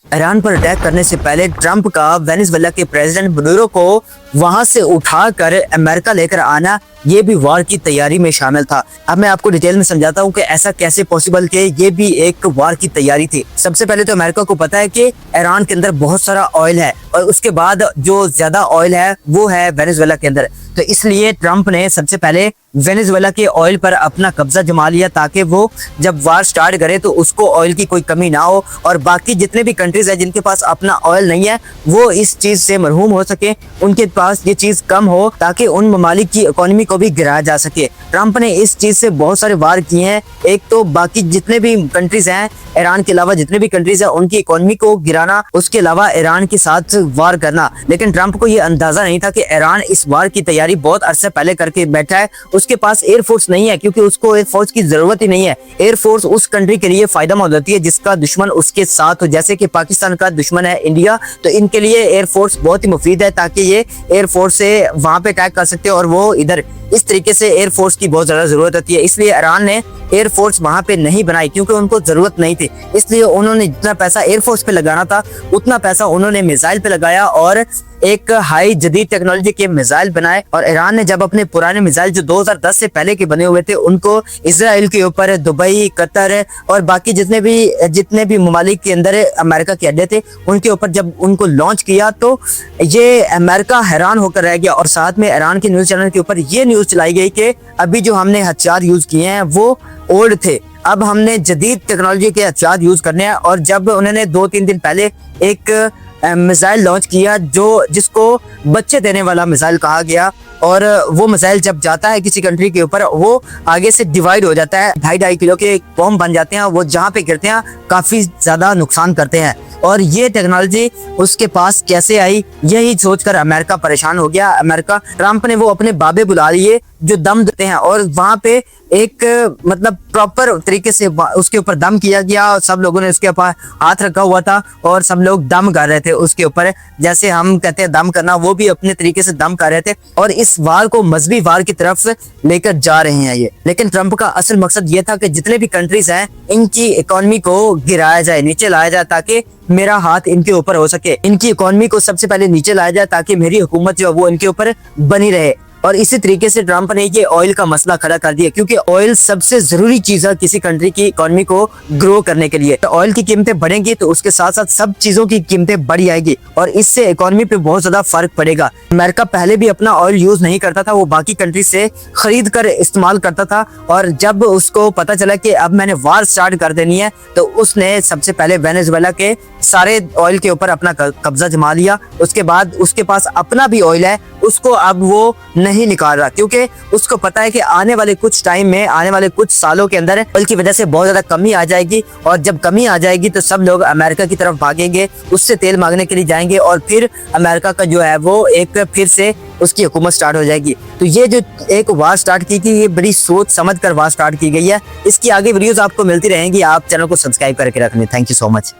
Iran पर attack करने से पहले ट्रंप का वेनेजुएला के प्रेसिडेंट मडूरो को वहां से उठाकर अमेरिका लेकर आना, ये भी वॉर की तैयारी में शामिल था। अब मैं आपको डिटेल में समझाता हूँ कि ऐसा कैसे पॉसिबल कि ये भी एक वॉर की तैयारी थी। सबसे पहले तो अमेरिका को पता है कि ईरान के अंदर बहुत सारा ऑयल है और उसके बाद जो ज्यादा ऑयल है वो है वेनेजुएला के अंदर। तो इसलिए ट्रंप ने सबसे पहले वेनेजुएला के ऑयल पर अपना कब्जा जमा लिया ताकि वो जब वार स्टार्ट करे तो उसको ऑयल की कोई कमी ना हो और बाकी जितने भी कंट्रीज है जिनके पास अपना ऑयल नहीं है वो इस चीज से मरहूम हो सके, उनके पास ये चीज कम हो ताकि उन ममालिक की इकोनॉमी को भी गिराया जा सके। ट्रंप ने इस चीज से बहुत सारे वार किए हैं। एक तो बाकी जितने भी कंट्रीज हैं ईरान के अलावा जितने भी कंट्रीज हैं उनकी इकोनॉमी को गिराना, उसके अलावा ईरान के साथ वार करना। लेकिन ट्रंप को ये अंदाजा नहीं था कि ईरान इस वार की तैयारी बहुत अरसे पहले करके बैठा है। उसके पास एयरफोर्स नहीं है क्योंकि उसको एयरफोर्स की जरूरत ही नहीं है। एयरफोर्स उस कंट्री के लिए फायदेमंद होती है जिसका दुश्मन उसके साथ हो। जैसे कि पाकिस्तान का दुश्मन है इंडिया, तो इनके लिए एयरफोर्स बहुत ही मुफीद है ताकि ये एयरफोर्स से वहां पे अटैक कर सकते हैं और वो इधर इस तरीके से एयरफोर्स की बहुत ज्यादा जरूरत होती है। इसलिए ईरान ने एयरफोर्स वहां पे नहीं बनाई क्योंकि उनको जरूरत नहीं थी। इसलिए उन्होंने जितना पैसा एयरफोर्स पे लगाना था उतना पैसा उन्होंने मिसाइल पे लगाया और एक हाई जदीद टेक्नोलॉजी के मिसाइल बनाए। और ईरान ने जब अपने पुराने मिसाइल जो 2010 से पहले के बने हुए थे उनको इजराइल के ऊपर, दुबई, कतर और बाकी जितने भी ममालिक के अंदर अमेरिका के अड्डे थे उनके ऊपर जब उनको लॉन्च किया तो ये अमेरिका हैरान होकर रह गया। और साथ में ईरान के न्यूज चैनल के ऊपर ये न्यूज चलाई गई कि अभी जो हमने हथियार यूज किए हैं वो ओल्ड थे, अब हमने जदीद टेक्नोलॉजी के हथियार यूज करने हैं। और जब उन्होंने 2-3 दिन पहले एक मिसाइल लॉन्च किया जिसको बच्चे देने वाला मिसाइल कहा गया, और वो मिसाइल जब जाता है किसी कंट्री के ऊपर वो आगे से डिवाइड हो जाता है, 2.5 किलो के बॉम्ब बन जाते हैं, वो जहाँ पे गिरते हैं काफी ज्यादा नुकसान करते हैं। और ये टेक्नोलॉजी उसके पास कैसे आई यही सोचकर अमेरिका परेशान हो गया। अमेरिका ट्रंप ने वो अपने बाबे बुला लिए जो दम देते हैं और वहां पे एक मतलब प्रॉपर तरीके से उसके ऊपर दम किया गया और सब लोगों ने उसके ऊपर हाथ रखा हुआ था और सब लोग दम कर रहे थे उसके ऊपर, जैसे हम कहते हैं दम करना, वो भी अपने तरीके से दम कर रहे थे और इस वार को मजहबी वार की तरफ लेकर जा रहे हैं ये। लेकिन ट्रंप का असल मकसद ये था कि जितने भी कंट्रीज हैं इनकी इकोनॉमी को गिराया जाए, नीचे लाया जाए ताकि मेरा हाथ इनके ऊपर हो सके। इनकी इकोनॉमी को सबसे पहले नीचे लाया जाए ताकि मेरी हुकूमत जो है वो इनके ऊपर बनी रहे। और इसी तरीके से ट्रंप ने ये ऑयल का मसला खड़ा कर दिया क्योंकि ऑयल सबसे जरूरी चीज है किसी कंट्री की इकोनॉमी को ग्रो करने के लिए। तो ऑयल की कीमतें बढ़ेंगी तो उसके साथ साथ सब चीजों की कीमतें बढ़ जाएगी और इससे इकोनॉमी पे बहुत ज्यादा फर्क पड़ेगा। अमेरिका पहले भी अपना ऑयल यूज नहीं करता था, वो बाकी कंट्री से खरीद कर इस्तेमाल करता था। और जब उसको पता चला कि अब मैंने वार स्टार्ट कर देनी है तो उसने सबसे पहले वेनेजुएला के सारे ऑयल के ऊपर अपना कब्जा जमा लिया। उसके बाद उसके पास अपना भी ऑयल है, उसको अब वो नहीं निकाल रहा क्योंकि उसको पता है कि आने वाले कुछ टाइम में, आने वाले कुछ सालों के अंदर ऑयल की वजह से बहुत ज्यादा कमी आ जाएगी और जब कमी आ जाएगी तो सब लोग अमेरिका की तरफ भागेंगे, उससे तेल मांगने के लिए जाएंगे और फिर अमेरिका का जो है वो एक फिर से उसकी हुकूमत स्टार्ट हो जाएगी। तो ये जो एक वार स्टार्ट की थी ये बड़ी सोच समझ कर वार स्टार्ट की गई है। इसकी आगे वीडियोस आपको मिलती रहेंगी, आप चैनल को सब्सक्राइब करके रखने। Thank you so much.